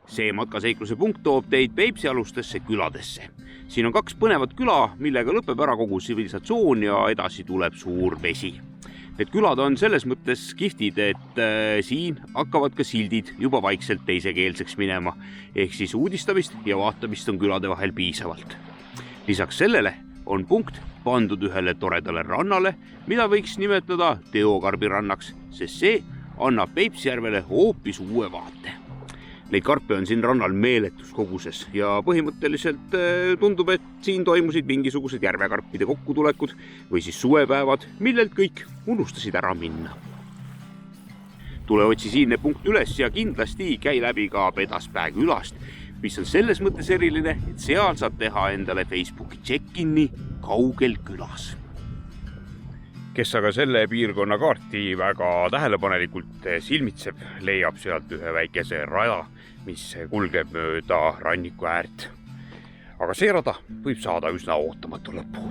See matkaseikluse punkt toob teid Peipsialustesse küladesse. Siin on 2 põnevat küla, millega lõpeb ära kogu tsivilisatsioon ja edasi tuleb suur vesi. Need külad on selles mõttes kihvtid, et siin hakkavad ka sildid juba vaikselt teisekeelseks minema, ehk siis uudistamist ja vaatamist on külade vahel piisavalt. Lisaks sellele on punkt pandud ühele toredale rannale, mida võiks nimetada Teokarbi rannaks, sest see annab Peipsijärvele hoopis uue vaate. Neid karpe on siin rannal meeletus koguses ja põhimõtteliselt tundub, et siin toimusid mingisugused järvekarpide kokkutulekud või siis suvepäevad, millelt kõik unustasid ära minna. Tule otsi siinne punkt üles ja kindlasti käi läbi ka Pedaspää külast, mis on selles mõttes eriline, et seal saab teha endale Facebooki check-in'i kaugel külas. Kes aga selle piirkonna kaarti väga tähelepanelikult silmitseb, leiab sealt ühe väikese rada, mis kulgeb mööda ranniku äärt. Aga see rada võib saada üsna ootamatu lõpu.